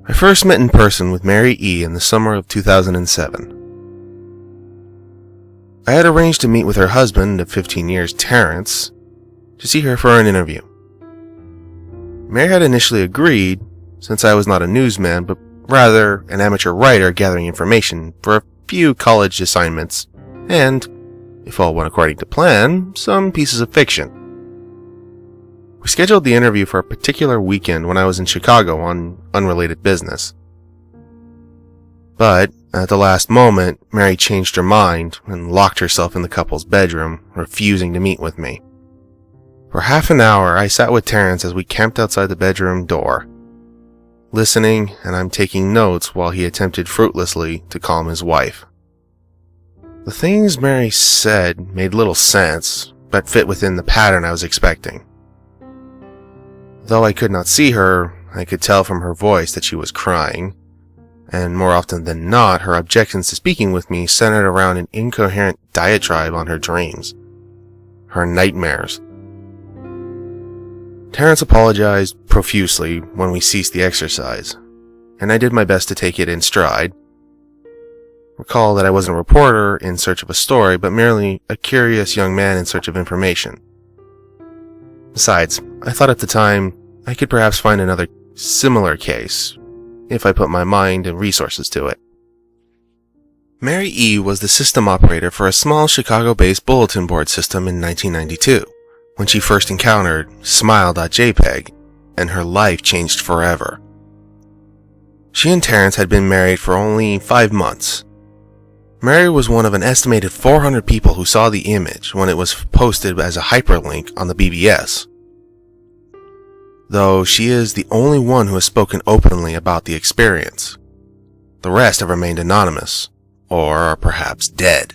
I first met in person with Mary E. in the summer of 2007. I had arranged to meet with her husband of 15 years, Terrence, to see her for an interview. Mary had initially agreed, since I was not a newsman, but rather an amateur writer gathering information for a few college assignments, and, if all went according to plan, some pieces of fiction. We scheduled the interview for a particular weekend when I was in Chicago on unrelated business. But, at the last moment, Mary changed her mind and locked herself in the couple's bedroom, refusing to meet with me. For half an hour, I sat with Terrence as we camped outside the bedroom door, listening, and I'm taking notes while he attempted fruitlessly to calm his wife. The things Mary said made little sense, but fit within the pattern I was expecting. Though I could not see her, I could tell from her voice that she was crying, and more often than not, her objections to speaking with me centered around an incoherent diatribe on her dreams, her nightmares. Terrence apologized profusely when we ceased the exercise, and I did my best to take it in stride. Recall that I wasn't a reporter in search of a story, but merely a curious young man in search of information. Besides, I thought at the time I could perhaps find another similar case, if I put my mind and resources to it. Mary E. was the system operator for a small Chicago-based bulletin board system in 1992, when she first encountered Smile.Jpg, and her life changed forever. She and Terrence had been married for only 5 months. Mary was one of an estimated 400 people who saw the image when it was posted as a hyperlink on the BBS. Though she is the only one who has spoken openly about the experience. The rest have remained anonymous, or are perhaps dead.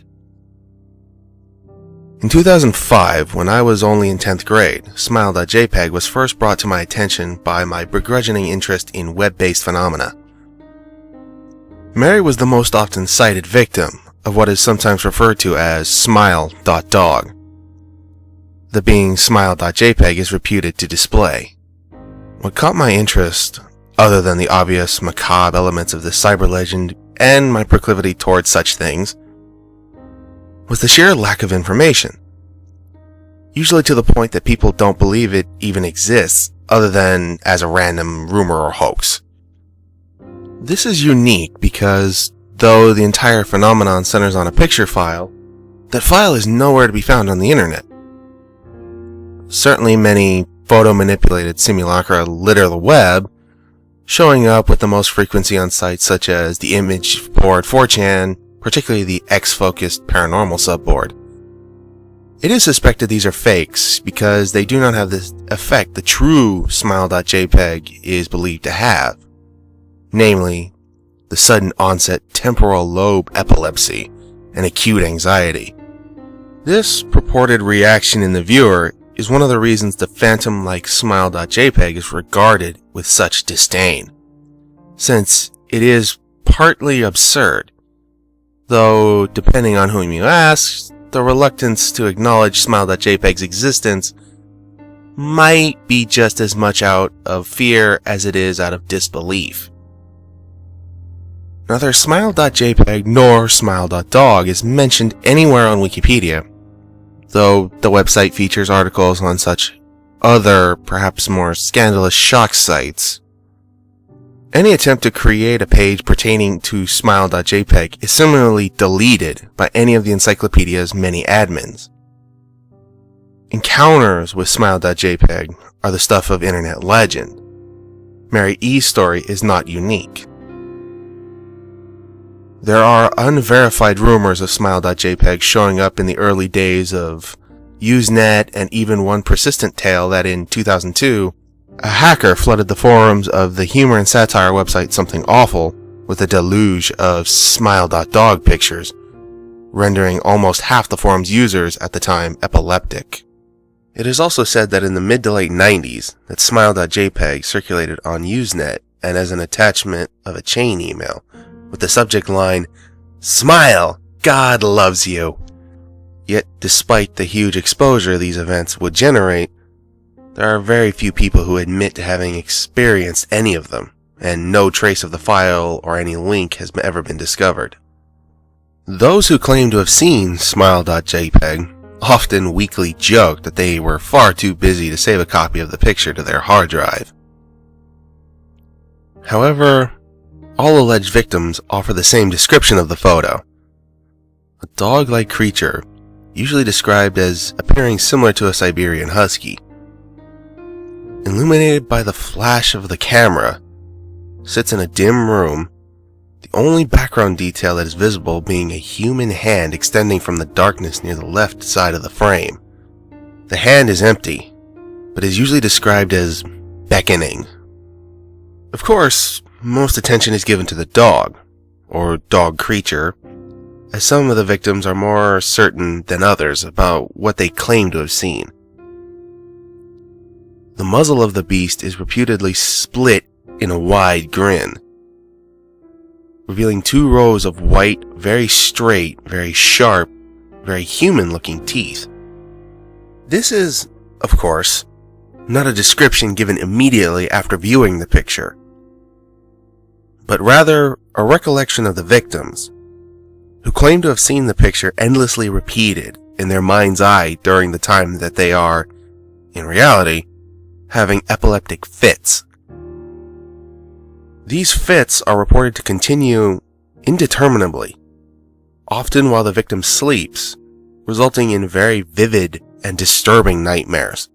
In 2005, when I was only in 10th grade, Smile.Jpg was first brought to my attention by my begrudging interest in web-based phenomena. Mary was the most often cited victim of what is sometimes referred to as Smile.Dog. The being Smile.Jpg is reputed to display. What caught my interest, other than the obvious macabre elements of this cyber legend and my proclivity towards such things, was the sheer lack of information. Usually to the point that people don't believe it even exists, other than as a random rumor or hoax. This is unique because, though the entire phenomenon centers on a picture file, that file is nowhere to be found on the internet. Certainly many photo-manipulated simulacra litter the web, showing up with the most frequency on sites such as the image board 4chan, particularly the X-focused paranormal subboard. It is suspected these are fakes because they do not have the effect the true Smile.Jpg is believed to have, namely, the sudden onset temporal lobe epilepsy and acute anxiety. This purported reaction in the viewer is one of the reasons the phantom-like Smile.Jpg is regarded with such disdain, since it is partly absurd, though depending on whom you ask, the reluctance to acknowledge Smile.Jpg's existence might be just as much out of fear as it is out of disbelief. Neither Smile.Jpg nor Smile.Dog is mentioned anywhere on Wikipedia, though the website features articles on such other, perhaps more scandalous shock sites. Any attempt to create a page pertaining to Smile.Jpg is similarly deleted by any of the encyclopedia's many admins. Encounters with Smile.Jpg are the stuff of internet legend. Mary E.'s story is not unique. There are unverified rumors of Smile.Jpg showing up in the early days of Usenet, and even one persistent tale that in 2002, a hacker flooded the forums of the humor and satire website Something Awful with a deluge of Smile.Dog pictures, rendering almost half the forum's users at the time epileptic. It is also said that in the mid to late 90s, that Smile.Jpg circulated on Usenet and as an attachment of a chain email, with the subject line, "Smile! God loves you!" Yet, despite the huge exposure these events would generate, there are very few people who admit to having experienced any of them, and no trace of the file or any link has ever been discovered. Those who claim to have seen Smile.jpg often weakly joke that they were far too busy to save a copy of the picture to their hard drive. However, all alleged victims offer the same description of the photo. A dog-like creature, usually described as appearing similar to a Siberian husky, illuminated by the flash of the camera, sits in a dim room, the only background detail that is visible being a human hand extending from the darkness near the left side of the frame. The hand is empty, but is usually described as beckoning. Of course, most attention is given to the dog, or dog creature, as some of the victims are more certain than others about what they claim to have seen. The muzzle of the beast is reputedly split in a wide grin, revealing 2 rows of white, very straight, very sharp, very human-looking teeth. This is, of course, not a description given immediately after viewing the picture, but rather a recollection of the victims, who claim to have seen the picture endlessly repeated in their mind's eye during the time that they are, in reality, having epileptic fits. These fits are reported to continue indeterminably, often while the victim sleeps, resulting in very vivid and disturbing nightmares.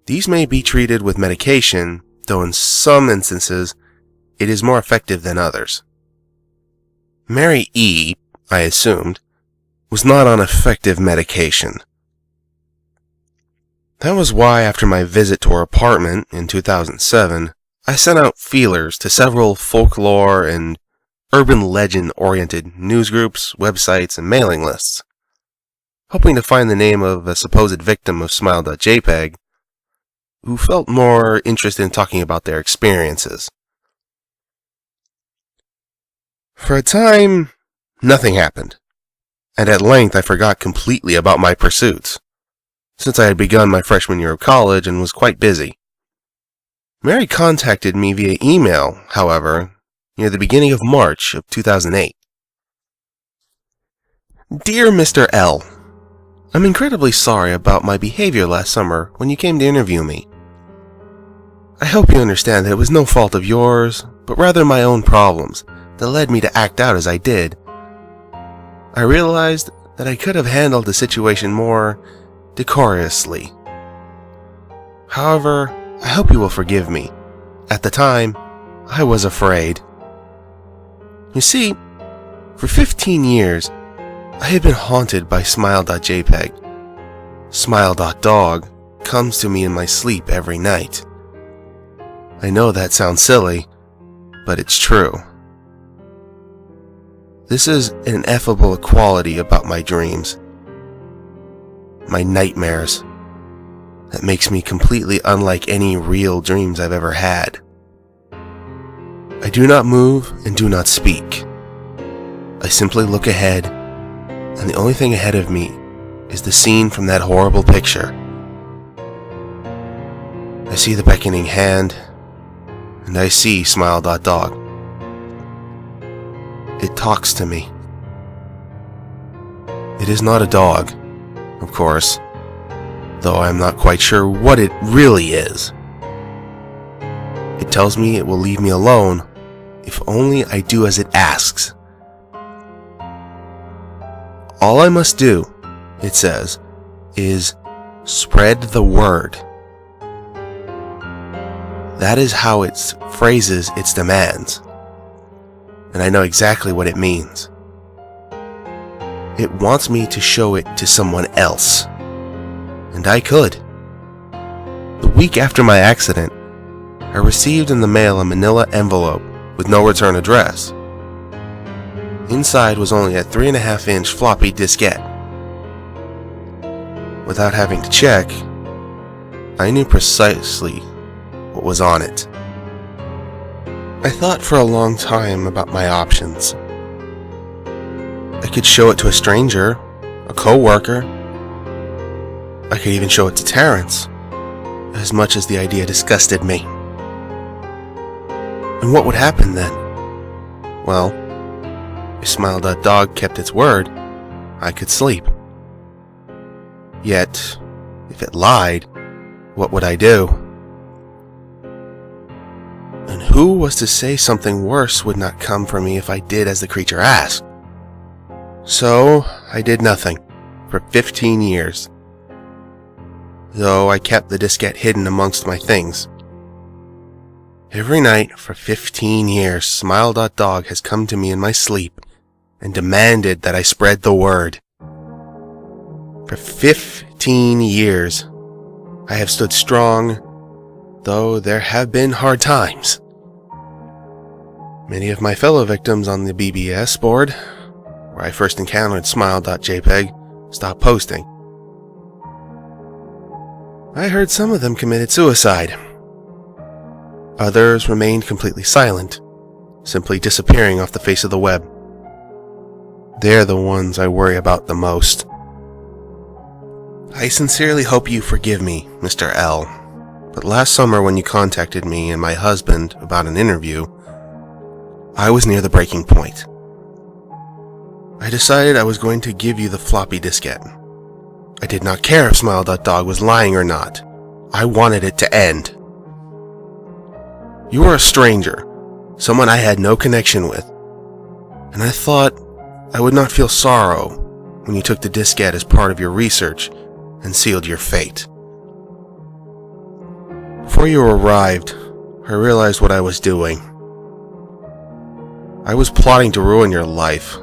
These may be treated with medication, though in some instances it is more effective than others. Mary E., I assumed, was not on effective medication. That was why, after my visit to her apartment in 2007, I sent out feelers to several folklore and urban legend-oriented newsgroups, websites, and mailing lists, hoping to find the name of a supposed victim of Smile.jpg who felt more interested in talking about their experiences. For a time, nothing happened, and at length I forgot completely about my pursuits, since I had begun my freshman year of college and was quite busy. Mary contacted me via email, however, near the beginning of March of 2008. Dear Mr. L., I'm incredibly sorry about my behavior last summer when you came to interview me. I hope you understand that it was no fault of yours, but rather my own problems that led me to act out as I did. I realized that I could have handled the situation more decorously. However, I hope you will forgive me. At the time, I was afraid. You see, for 15 years, I have been haunted by Smile.jpg. Smile.Dog comes to me in my sleep every night. I know that sounds silly, but it's true. This is an ineffable quality about my dreams, my nightmares, that makes me completely unlike any real dreams I've ever had. I do not move and do not speak. I simply look ahead, and the only thing ahead of me is the scene from that horrible picture. I see the beckoning hand, and I see Smile.Dog. It talks to me. It is not a dog, of course, though I am not quite sure what it really is. It tells me it will leave me alone if only I do as it asks. All I must do, it says, is spread the word. That is how it phrases its demands, and I know exactly what it means. It wants me to show it to someone else, and I could. The week after my accident, I received in the mail a manila envelope with no return address. Inside was only a 3.5-inch floppy diskette. Without having to check, I knew precisely what was on it. I thought for a long time about my options. I could show it to a stranger, a co-worker. I could even show it to Terrence, as much as the idea disgusted me. And what would happen then? Well, if Smile.Dog kept its word, I could sleep. Yet, if it lied, what would I do? And who was to say something worse would not come for me if I did as the creature asked? So, I did nothing for 15 years. Though I kept the diskette hidden amongst my things. Every night for 15 years, Smile.Dog has come to me in my sleep and demanded that I spread the word. For 15 years, I have stood strong, though there have been hard times. Many of my fellow victims on the BBS board, where I first encountered Smile.jpg, stopped posting. I heard some of them committed suicide. Others remained completely silent, simply disappearing off the face of the web. They're the ones I worry about the most. I sincerely hope you forgive me, Mr. L, but last summer when you contacted me and my husband about an interview, I was near the breaking point. I decided I was going to give you the floppy diskette. I did not care if Smile.Dog was lying or not. I wanted it to end. You were a stranger, someone I had no connection with, and I thought I would not feel sorrow when you took the diskette as part of your research and sealed your fate. Before you arrived, I realized what I was doing. I was plotting to ruin your life.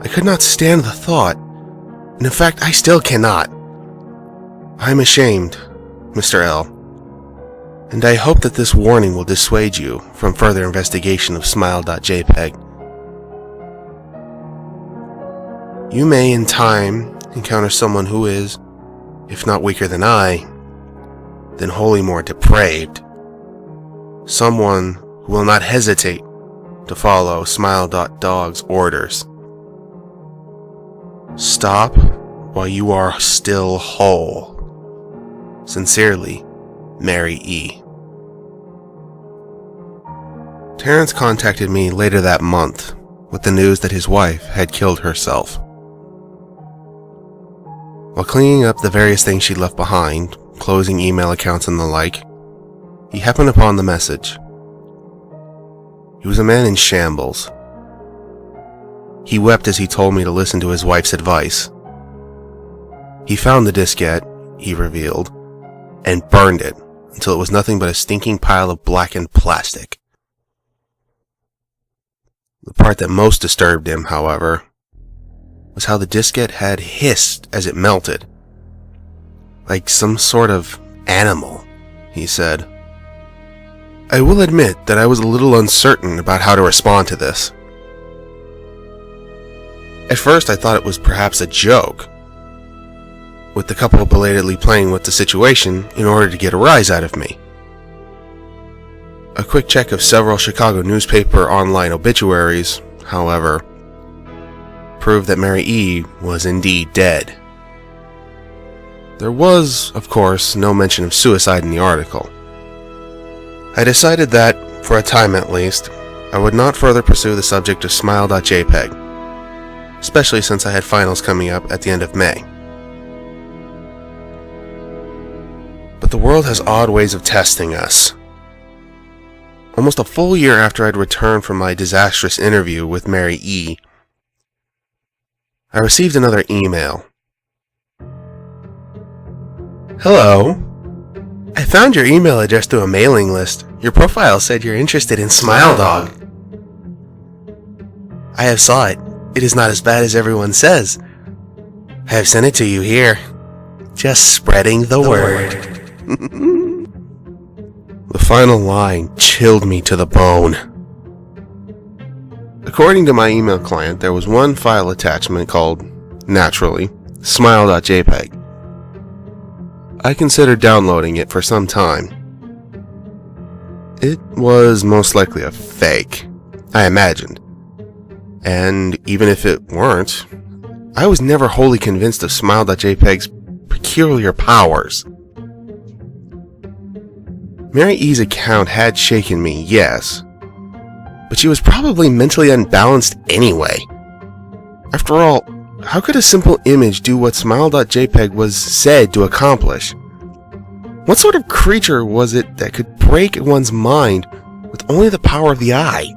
I could not stand the thought, and in fact, I still cannot. I am ashamed, Mr. L, and I hope that this warning will dissuade you from further investigation of Smile.jpg. You may, in time, encounter someone who is, if not weaker than I, then wholly more depraved. Someone who will not hesitate to follow Smile.Dog's orders. Stop while you are still whole. Sincerely, Mary E. Terrence contacted me later that month with the news that his wife had killed herself. While cleaning up the various things she left behind, closing email accounts and the like, he happened upon the message. He was a man in shambles. He wept as he told me to listen to his wife's advice. He found the diskette, he revealed, and burned it until it was nothing but a stinking pile of blackened plastic. The part that most disturbed him, however, was how the diskette had hissed as it melted. Like some sort of animal, he said. I will admit that I was a little uncertain about how to respond to this. At first I thought it was perhaps a joke, with the couple belatedly playing with the situation in order to get a rise out of me. A quick check of several Chicago newspaper online obituaries, however, proved that Mary E. was indeed dead. There was, of course, no mention of suicide in the article. I decided that, for a time at least, I would not further pursue the subject of Smile.jpg, especially since I had finals coming up at the end of May. But the world has odd ways of testing us. Almost a full year after I'd returned from my disastrous interview with Mary E., I received another email. Hello. I found your email address through a mailing list. Your profile said you're interested in Smile.Dog. I have saw it. It is not as bad as everyone says. I have sent it to you here. Just spreading the word. The final line chilled me to the bone. According to my email client, there was one file attachment called, naturally, Smile.jpg. I considered downloading it for some time. It was most likely a fake, I imagined. And even if it weren't, I was never wholly convinced of Smile.jpg's peculiar powers. Mary E's account had shaken me, yes, but she was probably mentally unbalanced anyway. After all, how could a simple image do what Smile.jpg was said to accomplish? What sort of creature was it that could break one's mind with only the power of the eye?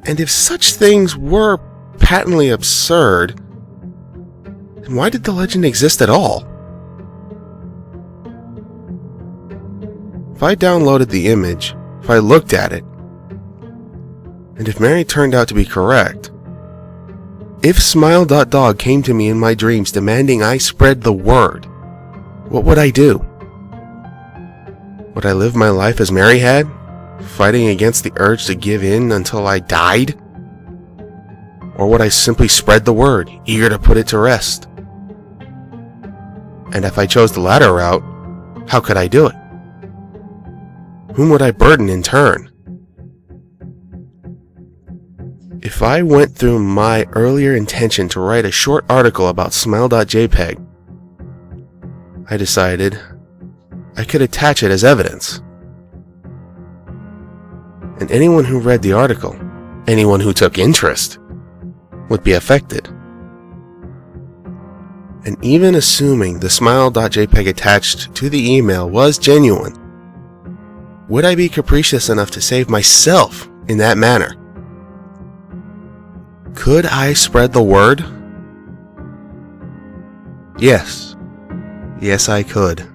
And if such things were patently absurd, then why did the legend exist at all? If I downloaded the image, if I looked at it, and if Mary turned out to be correct, if Smile.Dog came to me in my dreams demanding I spread the word, what would I do? Would I live my life as Mary had, fighting against the urge to give in until I died? Or would I simply spread the word, eager to put it to rest? And if I chose the latter route, how could I do it? Whom would I burden in turn? If I went through my earlier intention to write a short article about Smile.jpg, I decided I could attach it as evidence. And anyone who read the article, anyone who took interest, would be affected. And even assuming the Smile.jpg attached to the email was genuine, would I be capricious enough to save myself in that manner? Could I spread the word? Yes. Yes, I could.